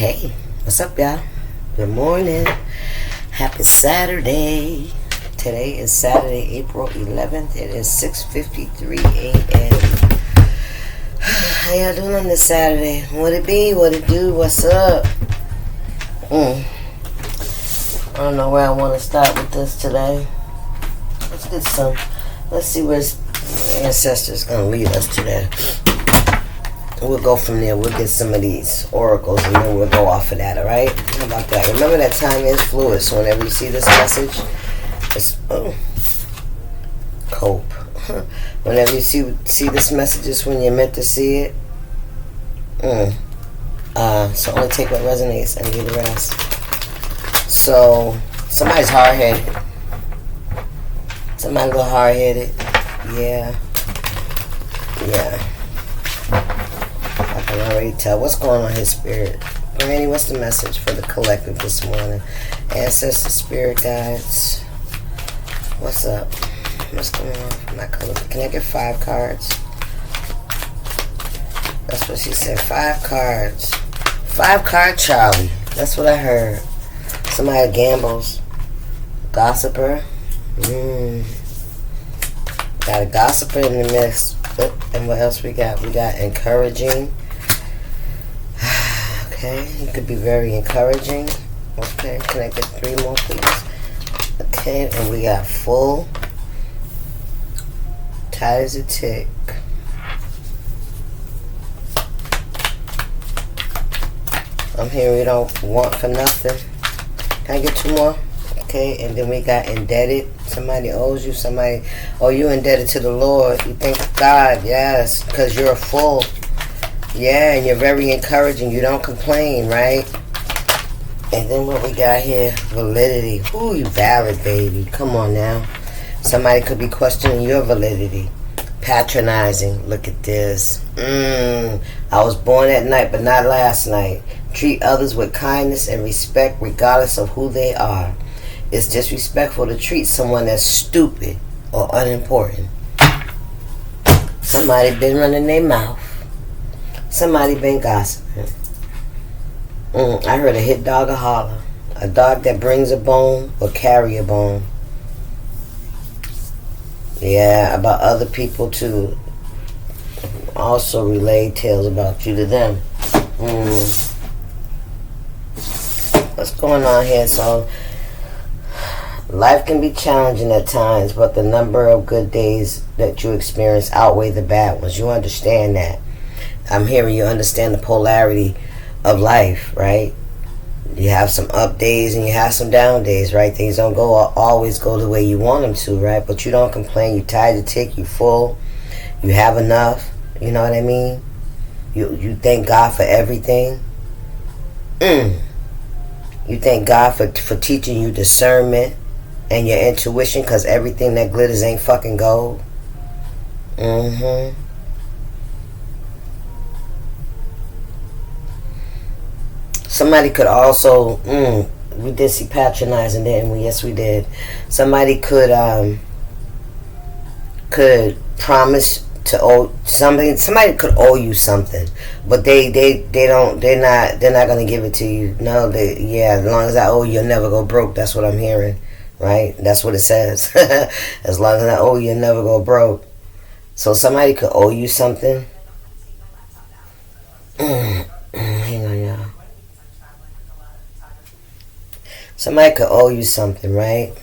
Hey, what's up, y'all? Good morning. Happy Saturday. Today is Saturday, April 11th. It is 6:53 a.m. How y'all doing on this Saturday? What it be? What it do? What's up? I don't know where I want to start with this today. Let's see where ancestors going to lead us today. We'll go from there. We'll get some of these oracles and then we'll go off of that, alright? How about that? Remember that time is fluid, so whenever you see this message, it's, cope. Whenever you see this message is when you're meant to see it. So only take what resonates and leave the rest. So, somebody's hard-headed. Somebody a little hard-headed. Yeah. I can already tell. What's going on in his spirit? Granny, what's the message for the collective this morning? Ancestor, spirit guides. What's up? What's going on for my collective? Can I get 5 cards? That's what she said. 5 cards. 5 card Charlie. That's what I heard. Somebody gambles. Gossiper. Got a gossiper in the mix. And what else we got? We got encouraging. Okay, it could be very encouraging. Okay, can I get 3 more, please? Okay, and we got full. Tight as a tick. I'm here, we don't want for nothing. Can I get 2 more? Okay, and then we got indebted. Somebody owes you. You indebted to the Lord. You thank God, yes, because you're full. Yeah, and you're very encouraging. You don't complain, right? And then what we got here, validity. Ooh, you valid, baby. Come on now. Somebody could be questioning your validity. Patronizing. Look at this. I was born at night, but not last night. Treat others with kindness and respect regardless of who they are. It's disrespectful to treat someone as stupid or unimportant. Somebody been running their mouth. Somebody been gossiping. I heard a hit dog a holler. A dog that brings a bone will carry a bone. Yeah, about other people too. Also relay tales about you to them. What's going on here? So, life can be challenging at times, but the number of good days that you experience outweigh the bad ones. You understand that. I'm hearing you understand the polarity of life, right? You have some up days and you have some down days, right? Things don't always go the way you want them to, right? But you don't complain. You tied the tick. You full. You have enough. You know what I mean? You thank God for everything. You thank God for teaching you discernment and your intuition, because everything that glitters ain't fucking gold. Somebody could also, we did see patronizing, didn't we? Yes, we did. Somebody could promise to owe something. Somebody could owe you something, but they're not gonna give it to you. No, as long as I owe you, you'll never go broke. That's what I'm hearing, right? That's what it says. As long as I owe you, you'll never go broke. So somebody could owe you something. Hang on, y'all. Somebody could owe you something, right?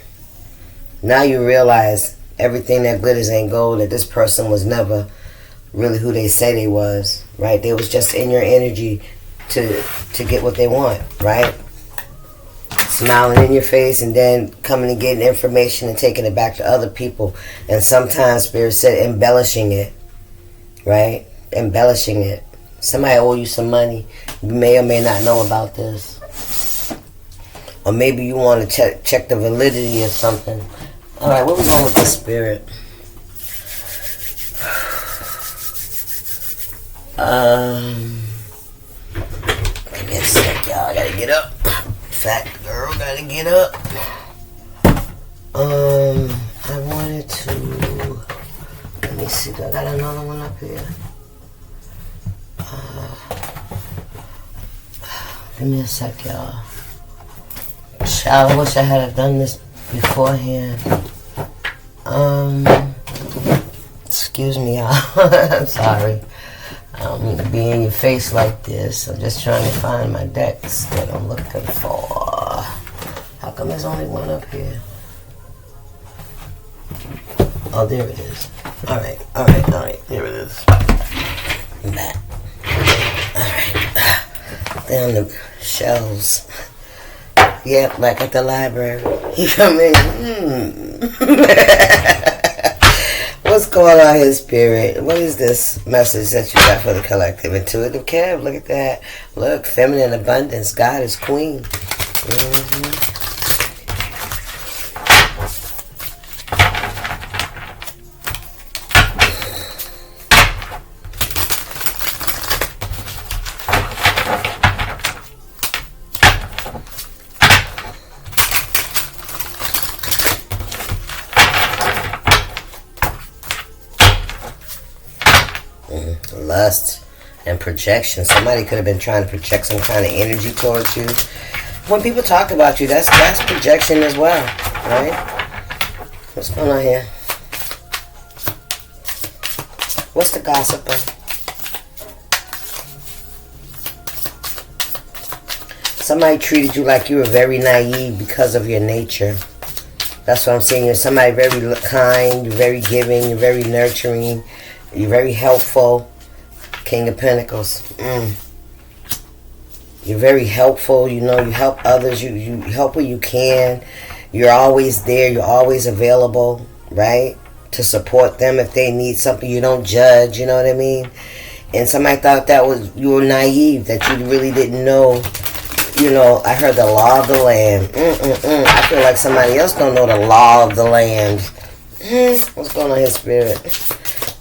Now you realize everything that glitters ain't gold, that this person was never really who they say they was, right? They was just in your energy to get what they want, right? Smiling in your face and then coming and getting information and taking it back to other people. And sometimes Spirit said embellishing it, right? Embellishing it. Somebody owe you some money. You may or may not know about this. Or maybe you want to check the validity of something. Alright, where we going with this Spirit? Give me a sec, y'all. I gotta get up. Fat girl gotta get up. I wanted to... Let me see. Do I got another one up here? Give me a sec, y'all. Child, I wish I had done this beforehand. Excuse me, y'all. I'm sorry. I don't mean to be in your face like this. I'm just trying to find my decks that I'm looking for. How come there's only one up here? Oh, there it is. Alright. There it is. That. Alright. Down the shelves. Yep, like at the library. You come in. What's going on here, Spirit? What is this message that you got for the collective? Intuitive Kev, look at that. Look, feminine abundance. God is queen. Lust and projection. Somebody could have been trying to project some kind of energy towards you. When people talk about you, that's projection as well, right? What's going on here? What's the gossiper? Somebody treated you like you were very naive because of your nature. That's what I'm saying. You're somebody very kind, you're very giving, you're very nurturing, you're very helpful. King of Pentacles. You're very helpful. You know, you help others. You help where you can. You're always there. You're always available, right? To support them if they need something. You don't judge, you know what I mean? And somebody thought that was, you were naive, that you really didn't know. You know, I heard the law of the land. I feel like somebody else don't know the law of the land. What's going on here, Spirit?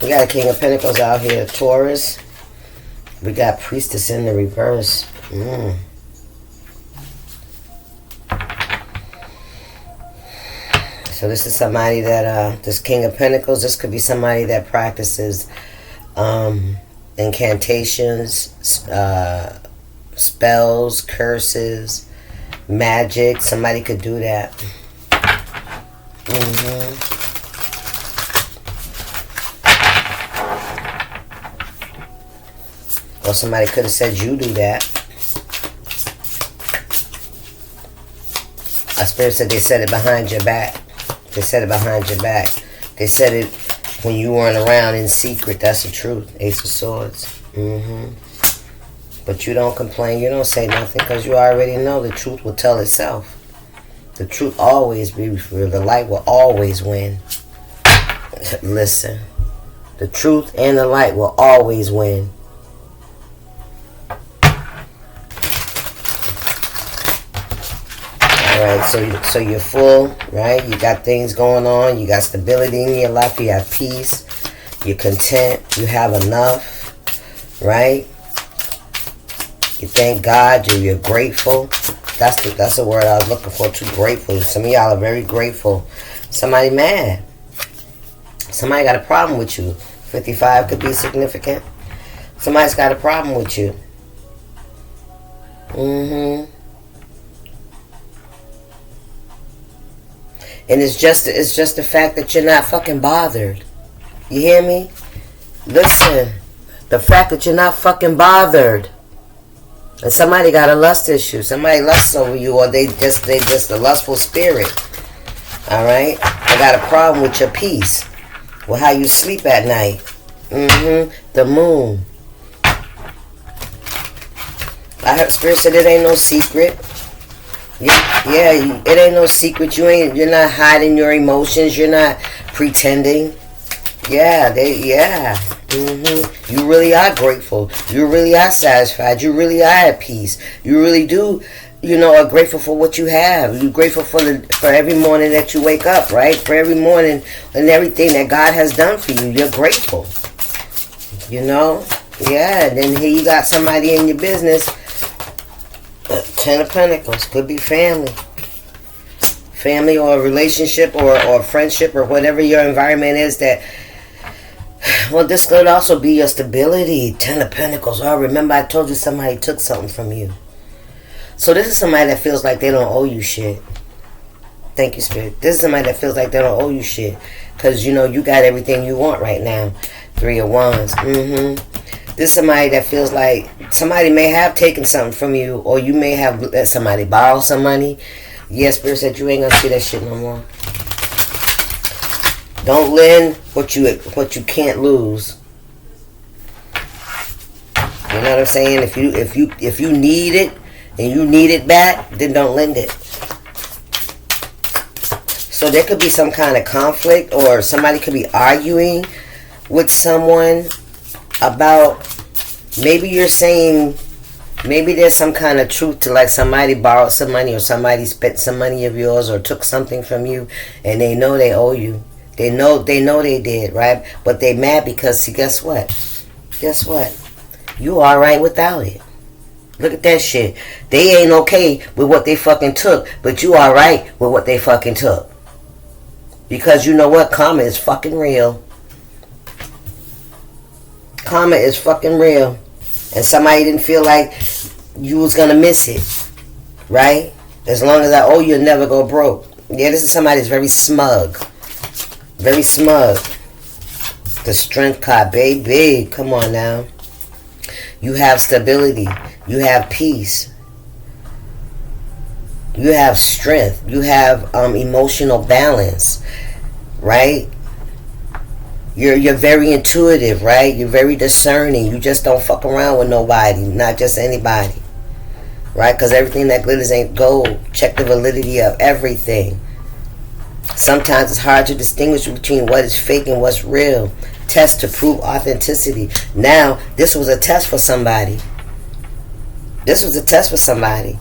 We got a King of Pentacles out here, Taurus. We got Priestess in the reverse. So this is somebody that, this King of Pentacles, this could be somebody that practices incantations, spells, curses, magic. Somebody could do that. Or somebody could have said you do that. A spirit said they said it behind your back. They said it behind your back. They said it when you weren't around in secret. That's the truth. Ace of Swords. But you don't complain. You don't say nothing because you already know the truth will tell itself. The truth always be revealed. The light will always win. Listen. The truth and the light will always win. Alright, so you're full, right? You got things going on. You got stability in your life. You have peace. You're content. You have enough, right? You thank God. You're grateful. That's the word I was looking for, too. Grateful. Some of y'all are very grateful. Somebody mad. Somebody got a problem with you. 55 could be significant. Somebody's got a problem with you. And it's just the fact that you're not fucking bothered. You hear me? Listen. The fact that you're not fucking bothered. And somebody got a lust issue. Somebody lusts over you, or they just a lustful spirit. Alright? I got a problem with your peace. With how you sleep at night. The moon. I heard Spirit said it ain't no secret. Yeah, it ain't no secret. You're not hiding your emotions. You're not pretending. Yeah. You really are grateful. You really are satisfied. You really are at peace. You really do, are grateful for what you have. You're grateful for every morning that you wake up, right? For every morning and everything that God has done for you. You're grateful. Yeah, and then here you got somebody in your business. 10 of Pentacles. Could be family. Family or a relationship or friendship or whatever your environment is that... Well, this could also be your stability. 10 of Pentacles. Oh, remember I told you somebody took something from you. So this is somebody that feels like they don't owe you shit. Thank you, Spirit. This is somebody that feels like they don't owe you shit. Because, you know, you got everything you want right now. 3 of Wands. This is somebody that feels like somebody may have taken something from you, or you may have let somebody borrow some money. Yes, Spirit said you ain't going to see that shit no more. Don't lend what you can't lose. You know what I'm saying? If you need it and you need it back, then don't lend it. So there could be some kind of conflict, or somebody could be arguing with someone about, maybe you're saying, maybe there's some kind of truth to, like, somebody borrowed some money, or somebody spent some money of yours, or took something from you, and they know they owe you. They know they did, right? But they mad because, see, guess what? Guess what? You alright without it. Look at that shit. They ain't okay with what they fucking took, but you alright with what they fucking took. Because you know what? Karma is fucking real. Karma is fucking real. And somebody didn't feel like you was going to miss it. Right? As long as I owe you, you'll never go broke. Yeah, this is somebody that's very smug. Very smug. The Strength card, baby. Come on now. You have stability. You have peace. You have strength. You have emotional balance. Right? You're very intuitive, right? You're very discerning. You just don't fuck around with nobody. Not just anybody. Right? Because everything that glitters ain't gold. Check the validity of everything. Sometimes it's hard to distinguish between what is fake and what's real. Test to prove authenticity. Now, this was a test for somebody. This was a test for somebody.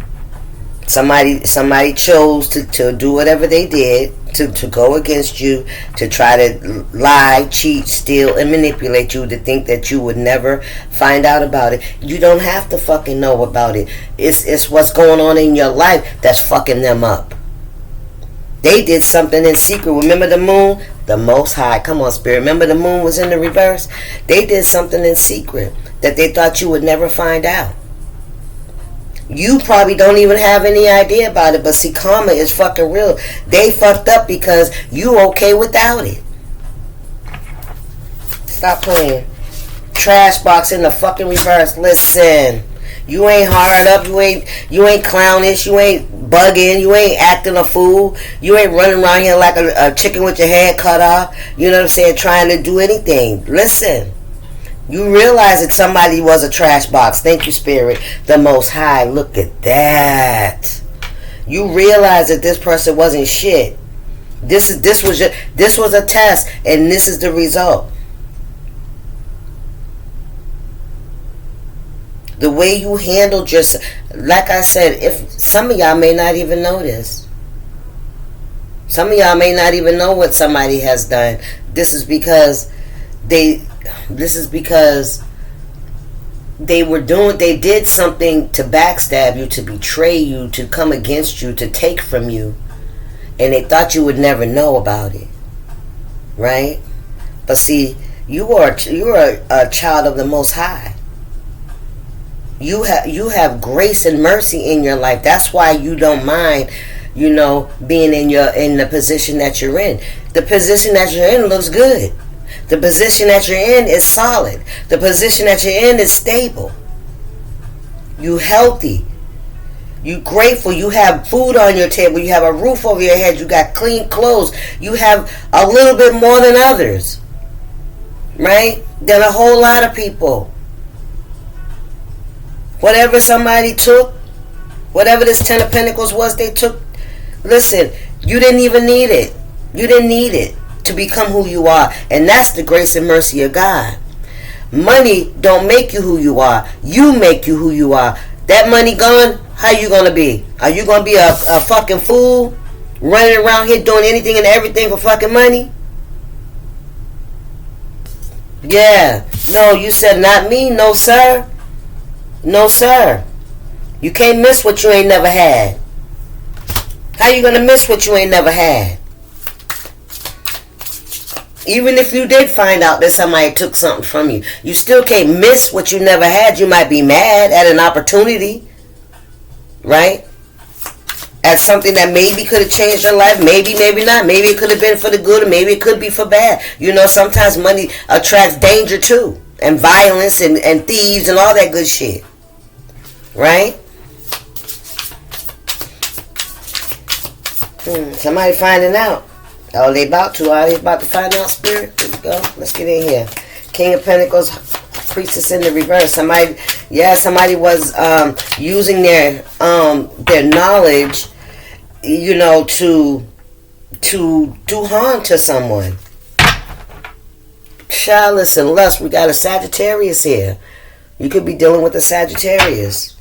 Somebody chose to do whatever they did, to go against you, to try to lie, cheat, steal, and manipulate you, to think that you would never find out about it. You don't have to fucking know about it. It's what's going on in your life that's fucking them up. They did something in secret. Remember the moon? The Most High. Come on, Spirit. Remember the moon was in the reverse? They did something in secret that they thought you would never find out. You probably don't even have any idea about it. But see, karma is fucking real. They fucked up because you okay without it. Stop playing. Trash box in the fucking reverse. Listen. You ain't hard up. You ain't clownish. You ain't bugging. You ain't acting a fool. You ain't running around here like a chicken with your head cut off. You know what I'm saying? Trying to do anything. Listen. You realize that somebody was a trash box. Thank you, Spirit. The Most High. Look at that. You realize that this person wasn't shit. This was a test, and this is the result. The way you handled yourself, like I said, if some of y'all may not even know this. Some of y'all may not even know what somebody has done. This is because they did something to backstab you, to betray you, to come against you, to take from you, and they thought you would never know about it, right? But see, you are a child of the Most High. You have grace and mercy in your life. That's why you don't mind, being in the position that you're in. The position that you're in looks good. The position that you're in is solid. The position that you're in is stable. You healthy. You grateful. You have food on your table. You have a roof over your head. You got clean clothes. You have a little bit more than others. Right? Than a whole lot of people. Whatever somebody took, whatever this 10 of Pentacles was they took, listen, you didn't even need it. You didn't need it to become who you are. And that's the grace and mercy of God. Money don't make you who you are. You make you who you are. That money gone, how you going to be? Are you going to be a fucking fool running around here doing anything and everything for fucking money? Yeah. No, you said not me. No, sir. No, sir. You can't miss what you ain't never had. How you going to miss what you ain't never had? Even if you did find out that somebody took something from you, you still can't miss what you never had. You might be mad at an opportunity. right? At something that maybe could have changed your life, maybe not. Maybe it could have been for the good, or maybe it could be for bad. You know, sometimes money attracts danger too, and violence and thieves and all that good shit, right? Somebody finding out. Oh, they about to. Are they about to find out, Spirit? Let's go. Let's get in here. King of Pentacles, Priestess in the reverse. Somebody was using their knowledge, you know, to do harm to someone. Chalice and lust. We got a Sagittarius here. You could be dealing with a Sagittarius.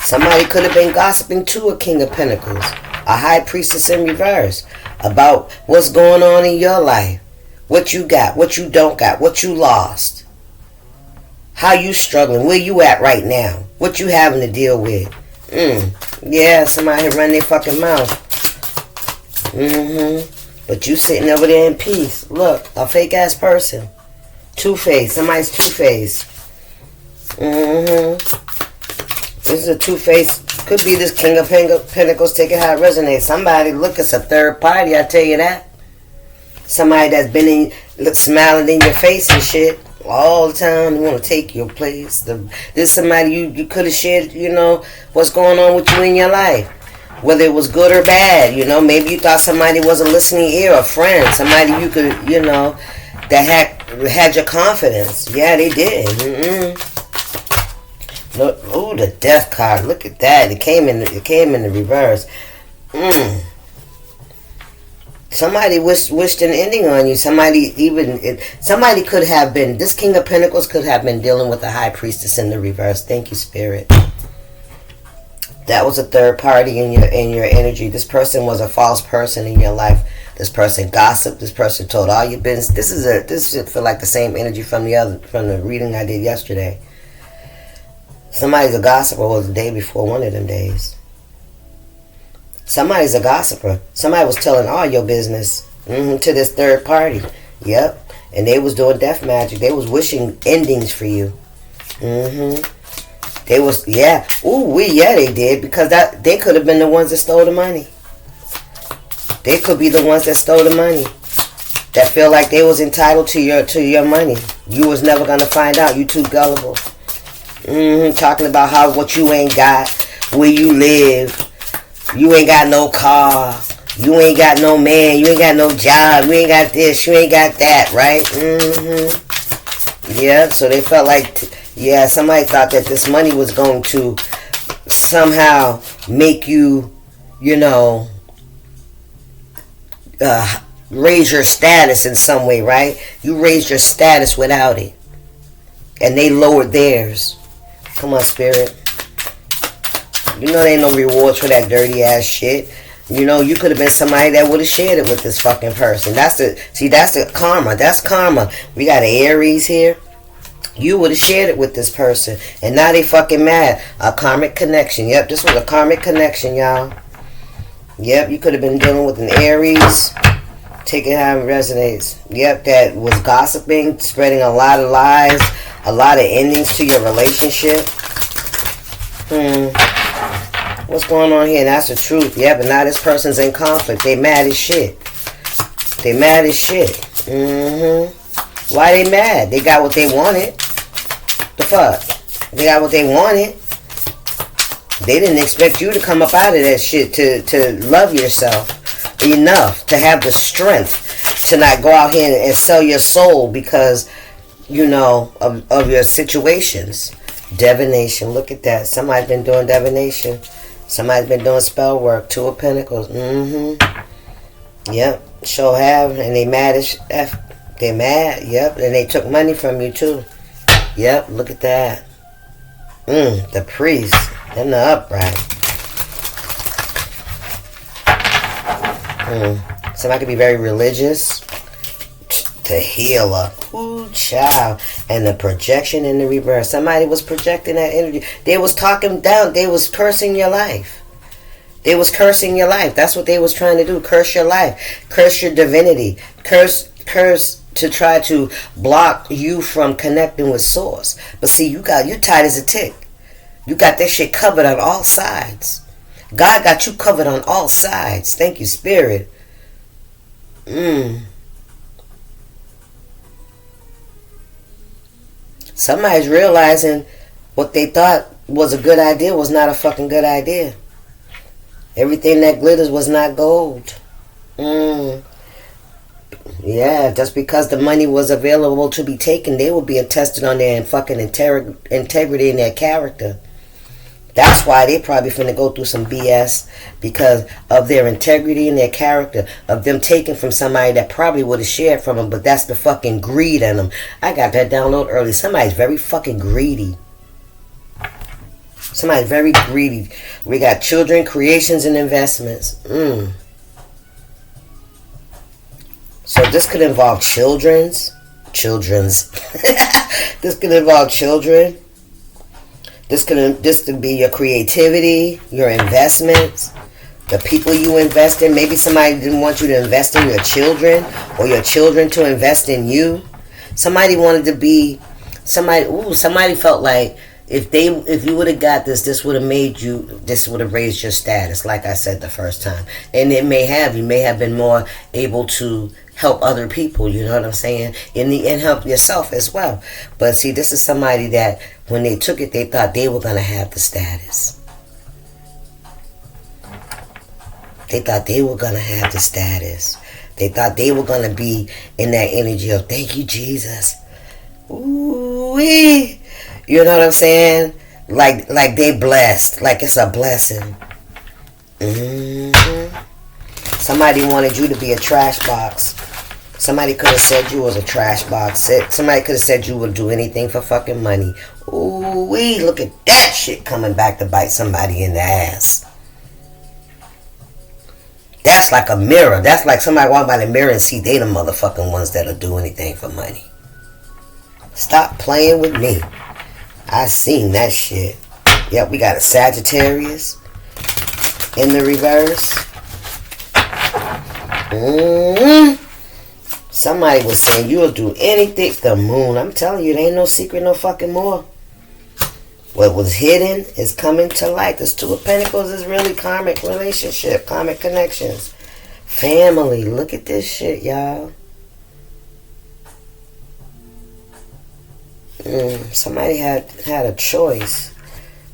Somebody could have been gossiping to a King of Pentacles, a High Priestess in reverse, about what's going on in your life, what you got, what you don't got, what you lost, how you struggling, where you at right now, what you having to deal with. Yeah, somebody run their fucking mouth. But you sitting over there in peace. Look, a fake ass person. Two-faced. Somebody's two-faced. This is a two-faced. Could be this King of Pentacles. Take it how it resonates. Somebody, look, it's a third party. I tell you that. Somebody that's been smiling in your face and shit all the time. They want to take your place. This somebody you could have shared, you know, what's going on with you in your life. Whether it was good or bad, you know. Maybe you thought somebody was a listening ear, a friend. Somebody you could, you know, that had your confidence. Yeah, they did. Look, ooh, the Death card. Look at that. It came in the reverse. Somebody wished an ending on you. Somebody could have been. This King of Pentacles could have been dealing with the High Priestess in the reverse. Thank you, Spirit. That was a third party in your energy. This person was a false person in your life. This person gossiped. This person told all your business. This should feel like the same energy from the reading I did yesterday. Somebody's a gossiper. Was the day before one of them days. Somebody's a gossiper. Somebody was telling all your business to this third party. Yep. And they was doing death magic. They was wishing endings for you. They was, yeah. They did. Because they could have been the ones that stole the money. They could be the ones that stole the money. That feel like they was entitled to your money. You was never going to find out. You too gullible. Talking about what you ain't got, where you live. You ain't got no car. You ain't got no man. You ain't got no job. You ain't got this. You ain't got that, right? Yeah, so they felt like, somebody thought that this money was going to somehow make you, you know, raise your status in some way, right? You raised your status without it. And they lowered theirs. Come on, Spirit. You know there ain't no rewards for that dirty ass shit. You know, you could have been somebody that would have shared it with this fucking person. That's the karma. That's karma. We got an Aries here. You would have shared it with this person. And now they fucking mad. A karmic connection. Yep, this was a karmic connection, y'all. Yep, you could have been dealing with an Aries. Take it how it resonates. Yep, that was gossiping, spreading a lot of lies, a lot of endings to your relationship. What's going on here? That's the truth. Yeah, but now this person's in conflict. They mad as shit. They mad as shit. Why they mad? They got what they wanted. The fuck? They got what they wanted. They didn't expect you to come up out of that shit to love yourself enough, to have the strength to not go out here and sell your soul because, you know, of your situations. Divination. Look at that. Somebody's been doing divination. Somebody's been doing spell work. Two of Pentacles. Yep. Sure have. And they mad as F. They mad. Yep. And they took money from you too. Yep. Look at that. The priest. And the upright. Somebody could be very religious. The healer. Ooh, child. And the projection in the reverse. Somebody was projecting that energy. They was talking down. They was cursing your life. They was cursing your life. That's what they was trying to do. Curse your life. Curse your divinity. Curse to try to block you from connecting with source. But see, you're tight as a tick. You got that shit covered on all sides. God got you covered on all sides. Thank you, Spirit. Somebody's realizing what they thought was a good idea was not a fucking good idea. Everything that glitters was not gold. Yeah, just because the money was available to be taken, they were being tested on their fucking integrity and their character. That's why they probably finna go through some BS, because of their integrity and their character, of them taking from somebody that probably would have shared from them, but that's the fucking greed in them. I got that download early. Somebody's very fucking greedy. Somebody's very greedy. We got children, creations, and investments. So this could involve children's. This could involve children. This could be your creativity, your investments, the people you invest in. Maybe somebody didn't want you to invest in your children, or your children to invest in you. Somebody wanted to be somebody felt like if you would have got this would have raised your status, like I said the first time. And you may have been more able to help other people, you know what I'm saying? And help yourself as well. But see, this is somebody that when they took it, they thought they were going to have the status. They thought they were going to have the status. They thought they were going to be in that energy of, thank you, Jesus. Ooh-wee. You know what I'm saying? Like they blessed. Like it's a blessing. Somebody wanted you to be a trash box. Somebody could have said you was a trash box. Somebody could have said you would do anything for fucking money. Ooh wee, look at that shit coming back to bite somebody in the ass. That's like a mirror. That's like somebody walk by the mirror and see they the motherfucking ones that'll do anything for money. Stop playing with me. I seen that shit. Yep, we got a Sagittarius in the reverse. Somebody was saying you'll do anything. The moon. I'm telling you, there ain't no secret no fucking more. What was hidden is coming to light. This Two of Pentacles is really karmic relationship, karmic connections. Family. Look at this shit, y'all. Somebody had a choice.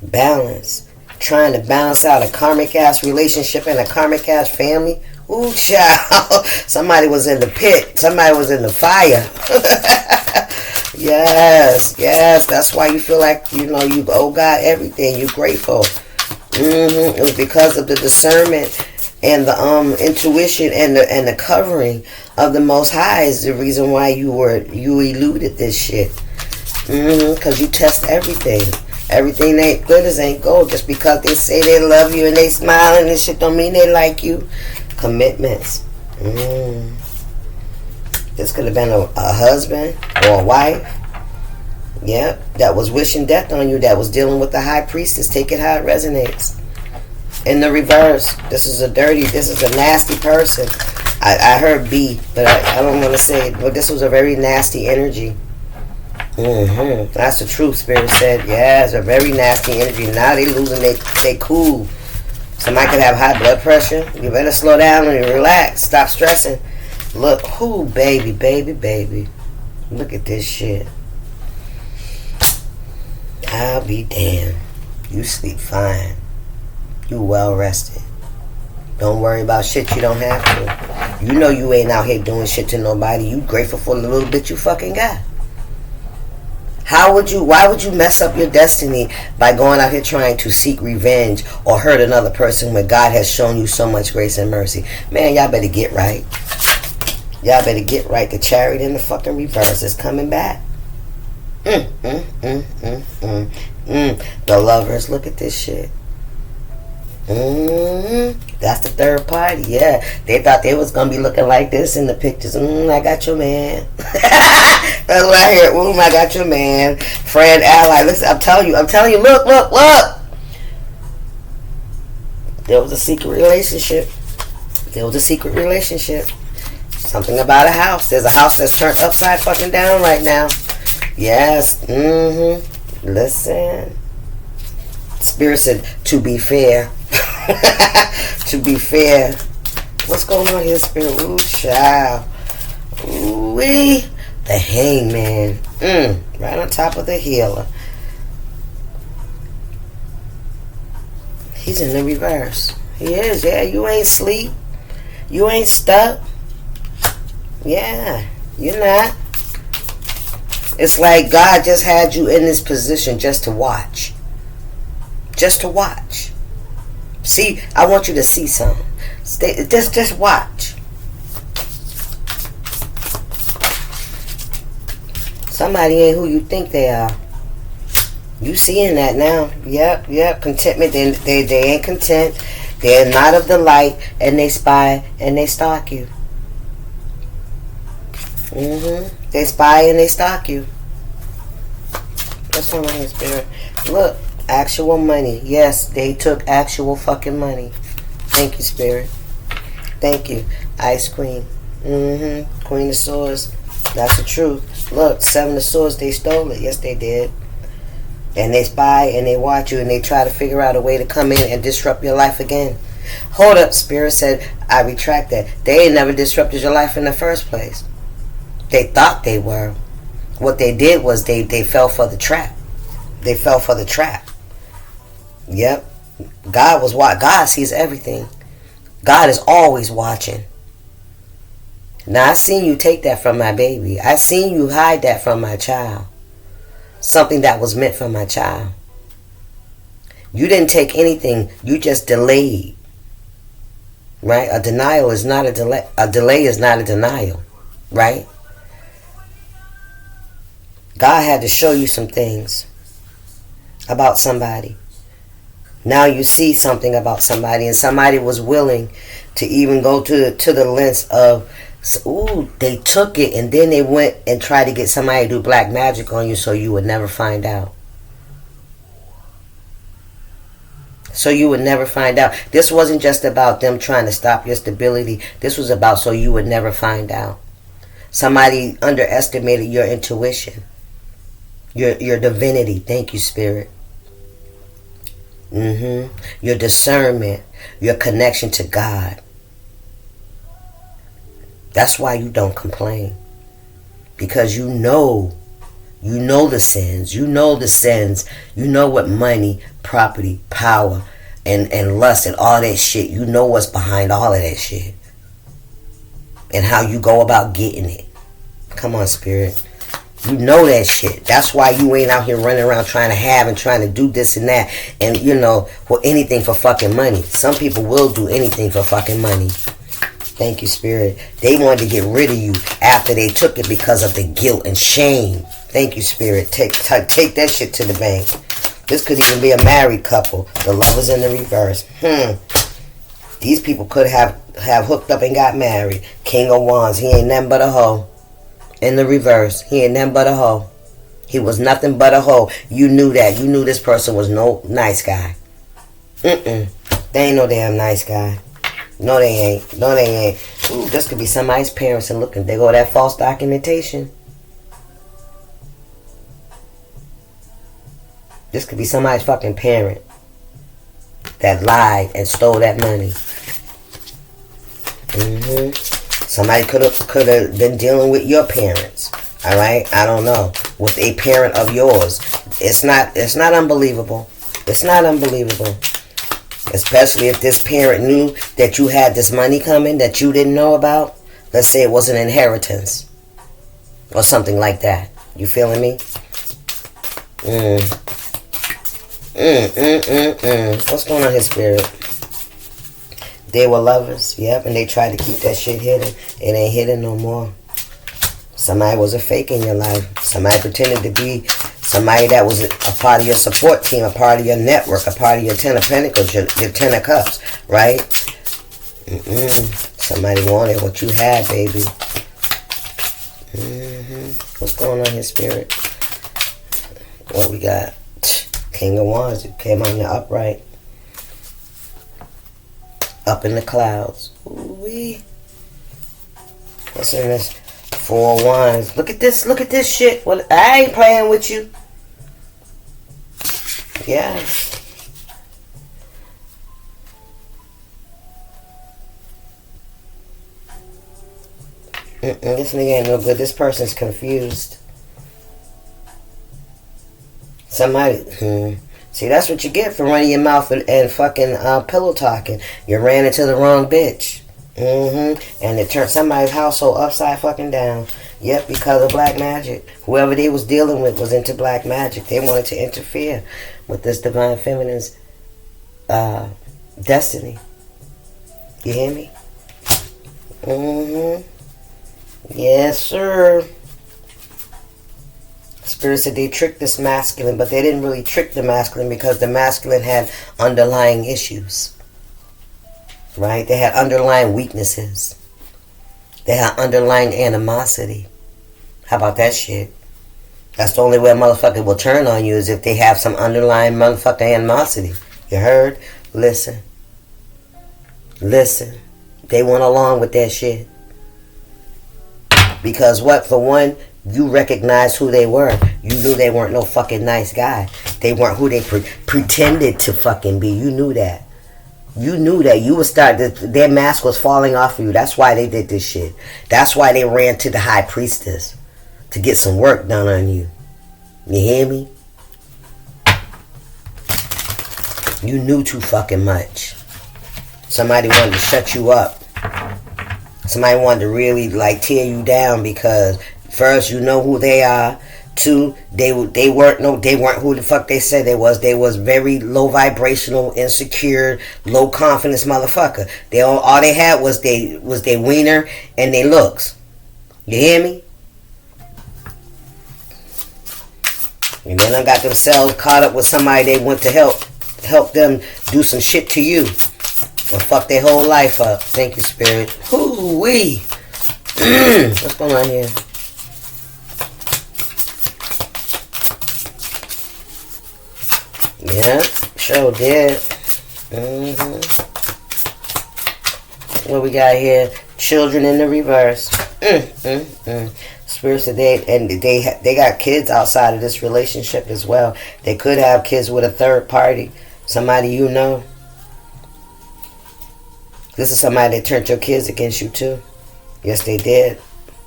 Balance. Trying to balance out a karmic ass relationship and a karmic ass family. Ooh, child. Somebody was in the pit. Somebody was in the fire. Yes. That's why you feel like, you owe God everything. You're grateful. It was because of the discernment and the intuition and the covering of the Most High is the reason why you eluded this shit. Because you test everything. Everything that glitters ain't gold. Just because they say they love you and they smile and this shit don't mean they like you. Commitments. This could have been a husband or a wife. Yep. That was wishing death on you. That was dealing with the high priestess. Take it how it resonates. In the reverse. This is a nasty person. I heard B, but I don't want to say it. But this was a very nasty energy. That's the truth. Spirit said, yeah, it's a very nasty energy. Now they losing they cool. Somebody could have high blood pressure. You better slow down and relax. Stop stressing. Look, baby. Look at this shit. I'll be damned. You sleep fine. You well rested. Don't worry about shit you don't have to. You know you ain't out here doing shit to nobody. You grateful for the little bit you fucking got. Why would you mess up your destiny by going out here trying to seek revenge or hurt another person when God has shown you so much grace and mercy? Man, y'all better get right. Y'all better get right. The Chariot in the fucking reverse is coming back. The Lovers, look at this shit. That's the third party. Yeah, they thought they was gonna be looking like this in the pictures. I got your man. That's what I hear. I got your man, friend, ally. Listen, I'm telling you. Look. There was a secret relationship. Something about a house. There's a house that's turned upside fucking down right now. Yes. Listen. Spirit said, to be fair. To be fair. What's going on here, Spirit? Ooh, child. Ooh-wee. The Hangman. Right on top of the Healer. He's in the reverse. He is, yeah. You ain't sleep. You ain't stuck. Yeah, you're not. It's like God just had you in this position just to watch. Just to watch. See, I want you to see something. Just watch. Somebody ain't who you think they are. You seeing that now. Yep. Contentment. They ain't content. They're not of the light. And they spy and they stalk you. They spy and they stalk you. What's going on here, Spirit? Look. Actual money. Yes, they took actual fucking money. Thank you, Spirit. Thank you. Ice Queen. Queen of Swords. That's the truth. Look, Seven of Swords, they stole it. Yes, they did. And they spy and they watch you and they try to figure out a way to come in and disrupt your life again. Hold up, Spirit said, I retract that. They ain't never disrupted your life in the first place. They thought they were. What they did was they fell for the trap. They fell for the trap. Yep. God sees everything. God is always watching. Now, I seen you take that from my baby. I seen you hide that from my child. Something that was meant for my child. You didn't take anything. You just delayed. Right? A denial is not a delay. A delay is not a denial. Right? God had to show you some things about somebody. Now you see something about somebody, and somebody was willing to even go to the lengths of, they took it, and then they went and tried to get somebody to do black magic on you so you would never find out. So you would never find out. This wasn't just about them trying to stop your stability. This was about so you would never find out. Somebody underestimated your intuition. Your divinity. Thank you, Spirit. Your discernment, your connection to God. That's why you don't complain. Because you know the sins. You know the sins. You know what money, property, power, and lust and all that shit. You know what's behind all of that shit. And how you go about getting it. Come on, Spirit. You know that shit. That's why you ain't out here running around trying to have and trying to do this and that. And, anything for fucking money. Some people will do anything for fucking money. Thank you, Spirit. They wanted to get rid of you after they took it because of the guilt and shame. Thank you, Spirit. Take that shit to the bank. This could even be a married couple. The Lovers in the reverse. These people could have hooked up and got married. King of Wands. He ain't nothing but a hoe. In the reverse, he ain't nothing but a hoe. He was nothing but a hoe. You knew that. You knew this person was no nice guy. They ain't no damn nice guy. No, they ain't. No, they ain't. Ooh, this could be somebody's parents and looking. They go that false documentation. This could be somebody's fucking parent that lied and stole that money. Somebody could have been dealing with your parents. All right, I don't know, with a parent of yours. It's not unbelievable. It's not unbelievable. Especially if this parent knew that you had this money coming that you didn't know about. Let's say it was an inheritance or something like that. You feeling me? What's going on here, Spirit? They were lovers, yep, and they tried to keep that shit hidden. It ain't hidden no more. Somebody was a fake in your life. Somebody pretended to be somebody that was a part of your support team, a part of your network, a part of your Ten of Pentacles, your Ten of Cups, right? Somebody wanted what you had, baby. What's going on here, Spirit? What we got? King of Wands, you came on your upright. Up in the clouds. Ooh-wee. What's in this? Four of Wands. Look at this shit. Well, I ain't playing with you. Yeah. This nigga ain't no good. This person's confused. Somebody, see, that's what you get for running your mouth and fucking pillow talking. You ran into the wrong bitch. And it turned somebody's household upside fucking down. Yep, because of black magic. Whoever they was dealing with was into black magic. They wanted to interfere with this divine feminine's destiny. You hear me? Yes, sir. Spirit said they tricked this masculine, but they didn't really trick the masculine because the masculine had underlying issues. Right? They had underlying weaknesses. They had underlying animosity. How about that shit? That's the only way a motherfucker will turn on you is if they have some underlying motherfucking animosity. You heard? Listen. They went along with that shit. Because what? For one, you recognized who they were. You knew they weren't no fucking nice guy. They weren't who they pretended to fucking be. You knew that. You knew that. You would start, their mask was falling off of you. That's why they did this shit. That's why they ran to the high priestess to get some work done on you. You hear me? You knew too fucking much. Somebody wanted to shut you up. Somebody wanted to really like tear you down because first you know who they are. Two, they weren't who the fuck they said they was. They was very low vibrational, insecure, low confidence motherfucker. All they had was they wiener and they looks. You hear me? And then I got themselves caught up with somebody they went to help them do some shit to you. And fuck their whole life up. Thank you, Spirit. Hoo-wee. What's going on here? Yeah, sure did. What we got here? Children in the reverse. Spirits of they got kids outside of this relationship as well. They could have kids with a third party. Somebody you know. This is somebody that turned your kids against you too. Yes, they did.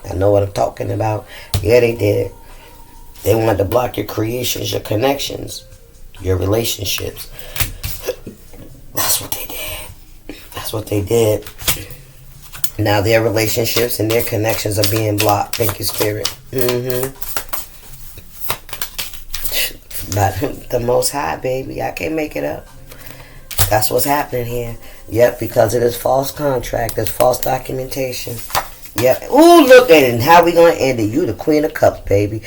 I know what I'm talking about. Yeah, they did. They wanted to block your creations, your connections, your relationships. That's what they did. That's what they did. Now their relationships and their connections are being blocked. Thank you, Spirit. But the Most High, baby. I can't make it up. That's what's happening here. Yep, because of this false contract, this false documentation. Yep. Ooh, look at it. And how we gonna end it? You the Queen of Cups, baby.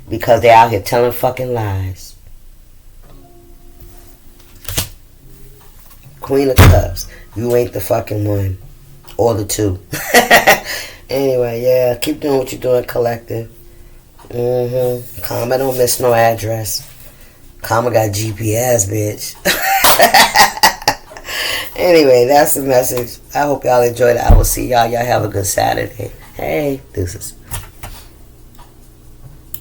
Because they out here telling fucking lies. Queen of Cups. You ain't the fucking one. Or the two. Anyway, yeah. Keep doing what you're doing, collective. Karma don't miss no address. Karma got GPS, bitch. Anyway, that's the message. I hope y'all enjoyed it. I will see y'all. Y'all have a good Saturday. Hey, deuces.